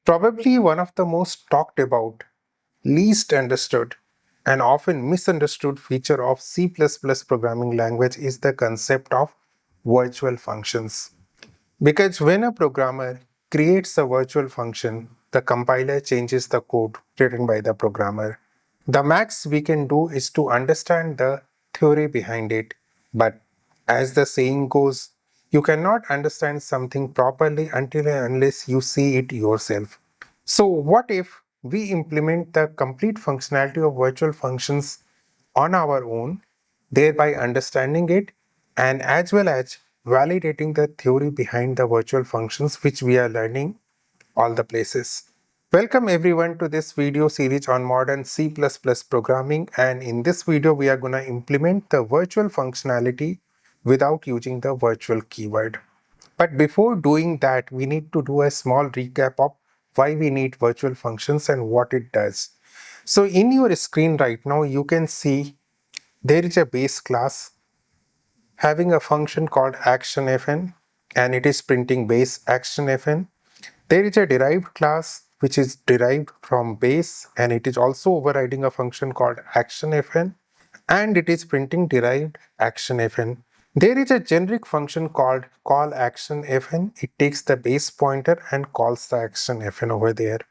Probably one of the most talked about, least understood, and often misunderstood feature of C++ programming language is the concept of virtual functions. Because when a programmer creates a virtual function, the compiler changes the code written by the programmer. The max we can do is to understand the theory behind it, but as the saying goes, you cannot understand something properly until and unless you see it yourself. So, what if we implement the complete functionality of virtual functions on our own, thereby understanding it and as well as validating the theory behind the virtual functions which we are learning all the places. Welcome everyone to this video series on modern C++ programming, and in this video we are going to implement the virtual functionality without using the virtual keyword. But before doing that, we need to do a small recap of why we need virtual functions and what it does. So in your screen right now, you can see there is a base class having a function called actionFN, and it is printing base actionFN. There is a derived class which is derived from base, and it is also overriding a function called actionFN, and it is printing derived actionFN. There is a generic function called callActionFN. It takes the base pointer and calls the actionFN over there.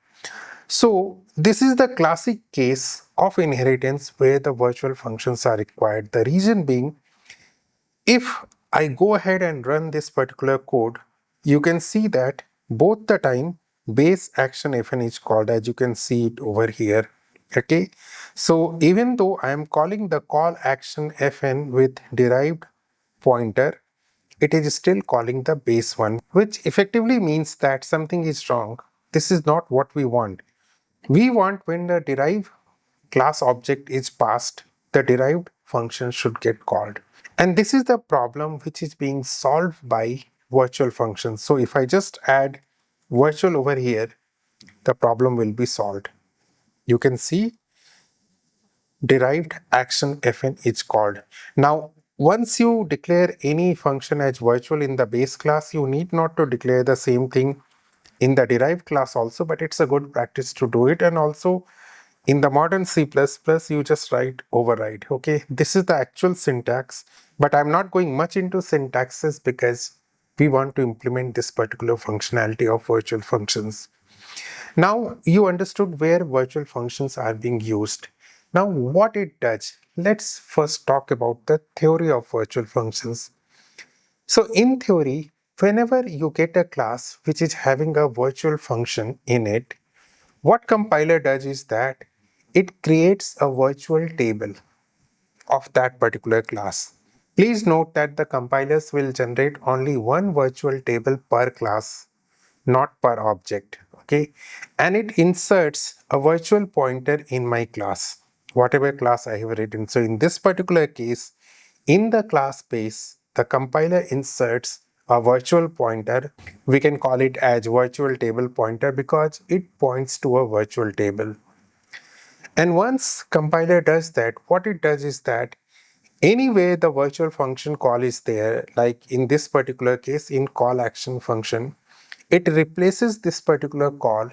So this is the classic case of inheritance where the virtual functions are required. The reason being, if I go ahead and run this particular code, you can see that both the time base action fn is called, as you can see it over here. Okay, so even though I am calling the call action fn with derived pointer, it is still calling the base one, which effectively means that something is wrong. This is not what we want. We want when the derived class object is passed, the derived function should get called. And this is the problem which is being solved by virtual functions. So if I just add virtual over here, the problem will be solved. You can see derived action fn is called. Now, once you declare any function as virtual in the base class, you need not to declare the same thing in the derived class also, but it's a good practice to do it. And also in the modern C++, you just write override. Okay, this is the actual syntax, but I'm not going much into syntaxes because we want to implement this particular functionality of virtual functions. Now you understood where virtual functions are being used. Now what it does, let's first talk about the theory of virtual functions. So in theory, whenever you get a class which is having a virtual function in it, what compiler does is that it creates a virtual table of that particular class. Please note that the compilers will generate only one virtual table per class, not per object. Okay, and it inserts a virtual pointer in my class, whatever class I have written. So in this particular case, in the class space, the compiler inserts a virtual pointer. We can call it as virtual table pointer because it points to a virtual table. And once compiler does that, what it does is that anyway the virtual function call is there, like in this particular case in call action function, it replaces this particular call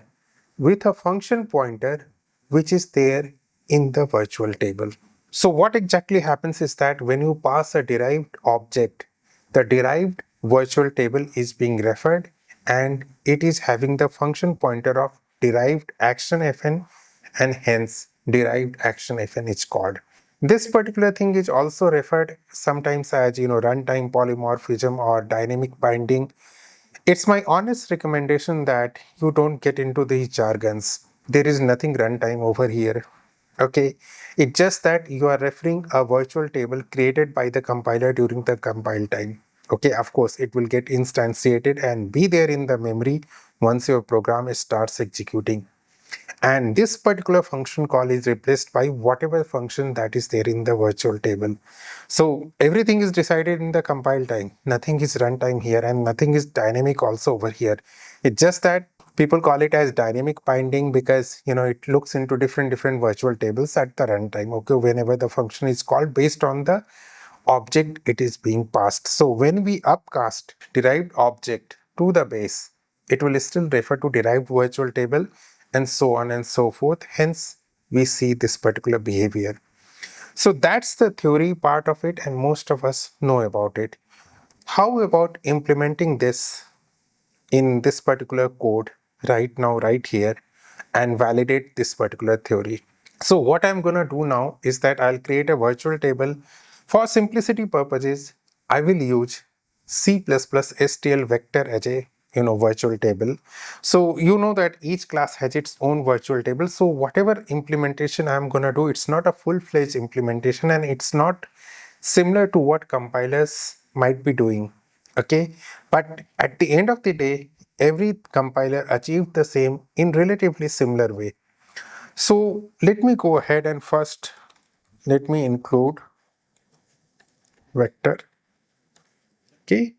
with a function pointer which is there in the virtual table. So what exactly happens is that when you pass a derived object, the derived virtual table is being referred and it is having the function pointer of derived action fn, and hence derived action fn is called. This particular thing is also referred sometimes as runtime polymorphism or dynamic binding. It's my honest recommendation that you don't get into these jargons. There is nothing runtime over here. Okay, it's just that you are referring a virtual table created by the compiler during the compile time. Okay, of course, it will get instantiated and be there in the memory once your program starts executing. And this particular function call is replaced by whatever function that is there in the virtual table. So everything is decided in the compile time. Nothing is runtime here and nothing is dynamic also over here. It's just that people call it as dynamic binding because it looks into different virtual tables at the runtime. Okay, whenever the function is called based on the object it is being passed. So when we upcast derived object to the base, it will still refer to derived virtual table and so on and so forth. Hence, we see this particular behavior. So that's the theory part of it, and most of us know about it. How about implementing this in this particular code right now, right here, and validate this particular theory? So what I'm going to do now is that I'll create a virtual table. For simplicity purposes, I will use C++ vector as a virtual table. So you know that each class has its own virtual table. So whatever implementation I'm going to do, it's not a full-fledged implementation, and it's not similar to what compilers might be doing. Okay, but at the end of the day, every compiler achieved the same in relatively similar way. So let me go ahead and first let me include vector. Okay,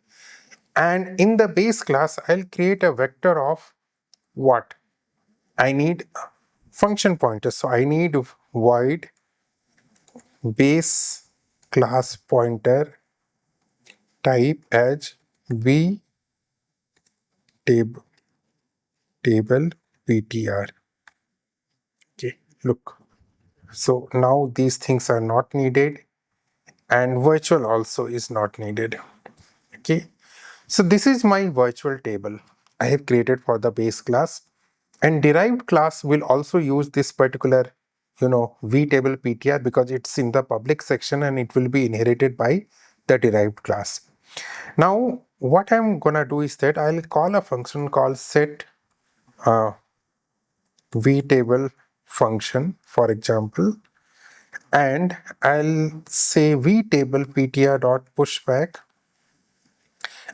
and in the base class I'll create a vector of what I need: function pointer. So I need void base class pointer type as v table ptr. Okay, look, so now these things are not needed, and virtual also is not needed. Okay, so this is my virtual table I have created for the base class, and derived class will also use this particular vtable ptr because it's in the public section and it will be inherited by the derived class. Now what I'm gonna do is that I'll call a function called set vtable function, for example, and I'll say vtable ptr dot pushback.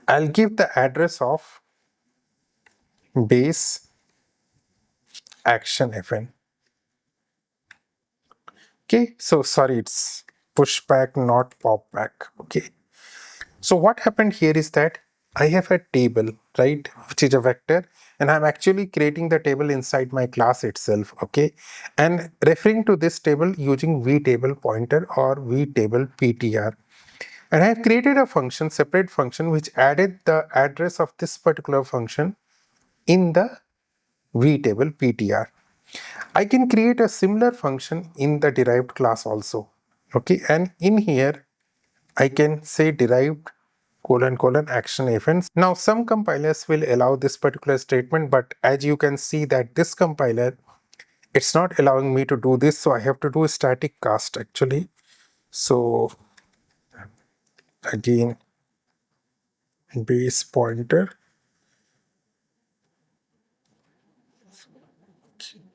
I'll give the address of base action fn. Okay, so sorry, it's pushback, not popback. Okay, so what happened here is that I have a table, right, which is a vector, and I'm actually creating the table inside my class itself. Okay, and referring to this table using vtable pointer or vtable ptr. And I have created a function, separate function, which added the address of this particular function in the vtable ptr. I can create a similar function in the derived class also. Okay, and in here I can say derived colon action fn. Now some compilers will allow this particular statement, but as you can see that this compiler, it's not allowing me to do this, so I have to do a static cast actually. So again, base pointer,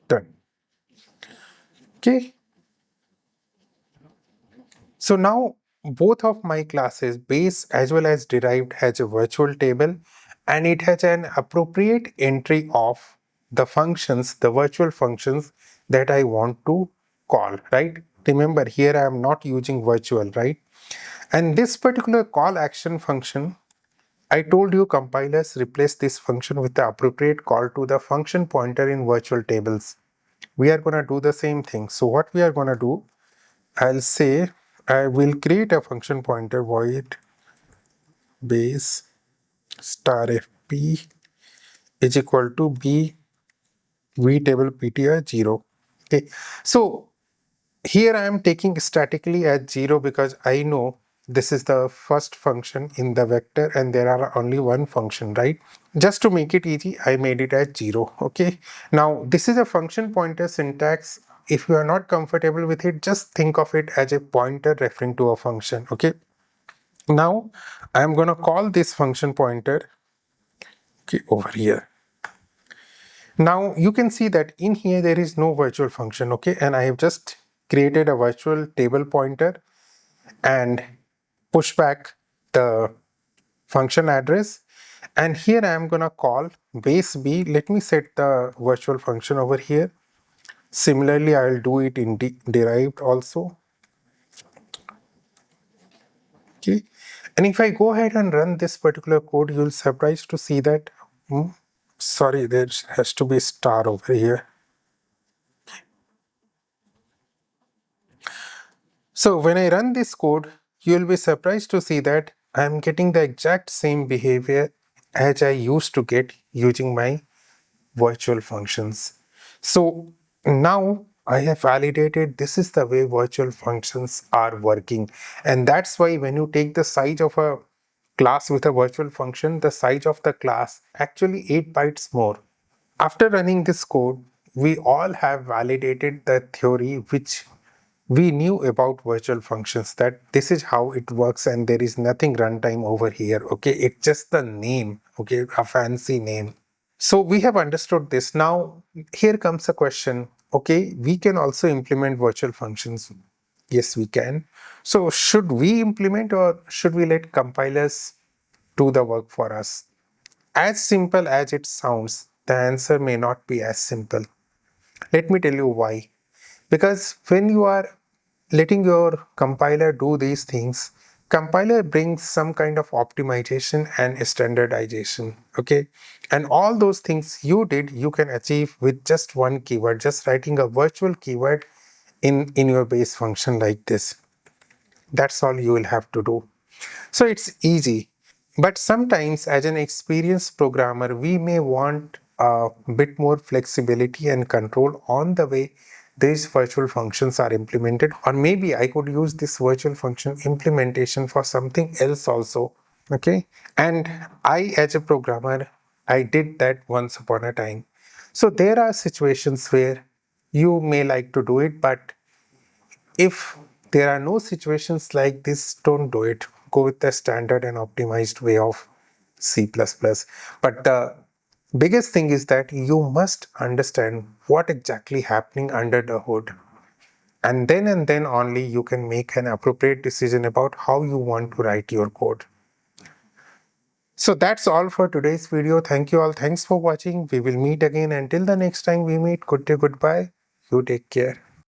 done. Okay, so now both of my classes, base as well as derived, has a virtual table, and it has an appropriate entry of the functions, the virtual functions that I want to call, right? Remember, here I am not using virtual, right? And this particular call action function, I told you compilers replace this function with the appropriate call to the function pointer in virtual tables. We are going to do the same thing. So what we are going to do, I'll say I will create a function pointer void base star fp is equal to b vtable ptr 0. Okay, so here I am taking statically as 0 because I know this is the first function in the vector and there are only one function, right? Just to make it easy, I made it as 0. Okay, now this is a function pointer syntax. If you are not comfortable with it, just think of it as a pointer referring to a function. Okay, now I am going to call this function pointer, okay, over here. Now you can see that in here there is no virtual function, okay, and I have just created a virtual table pointer and push back the function address, and here I am going to call base b. Let me set the virtual function over here. Similarly, I will do it in derived also. Okay, and if I go ahead and run this particular code, you'll surprised to see that sorry, there has to be star over here. So when I run this code, you'll be surprised to see that I'm getting the exact same behavior as I used to get using my virtual functions. So now I have validated this is the way virtual functions are working. And that's why when you take the size of a class with a virtual function, the size of the class actually 8 bytes more. After running this code, we all have validated the theory which we knew about virtual functions, that this is how it works and there is nothing runtime over here. Okay, it's just the name, okay, a fancy name. So we have understood this. Now here comes a question. Okay, we can also implement virtual functions. Yes, we can. So should we implement or should we let compilers do the work for us? As simple as it sounds, the answer may not be as simple. Let me tell you why. Because when you are letting your compiler do these things, compiler brings some kind of optimization and standardization. Okay, and all those things you did, you can achieve with just one keyword, just writing a virtual keyword in your base function like this. That's all you will have to do. So it's easy. But sometimes, as an experienced programmer, we may want a bit more flexibility and control on the way these virtual functions are implemented. Or maybe I could use this virtual function implementation for something else also. Okay. And I, as a programmer, I did that once upon a time. So there are situations where you may like to do it, but if there are no situations like this, don't do it. Go with the standard and optimized way of C++. But the biggest thing is that you must understand what exactly happening under the hood. And then only you can make an appropriate decision about how you want to write your code. So that's all for today's video. Thank you all. Thanks for watching. We will meet again. Until the next time we meet, good day, goodbye. You take care.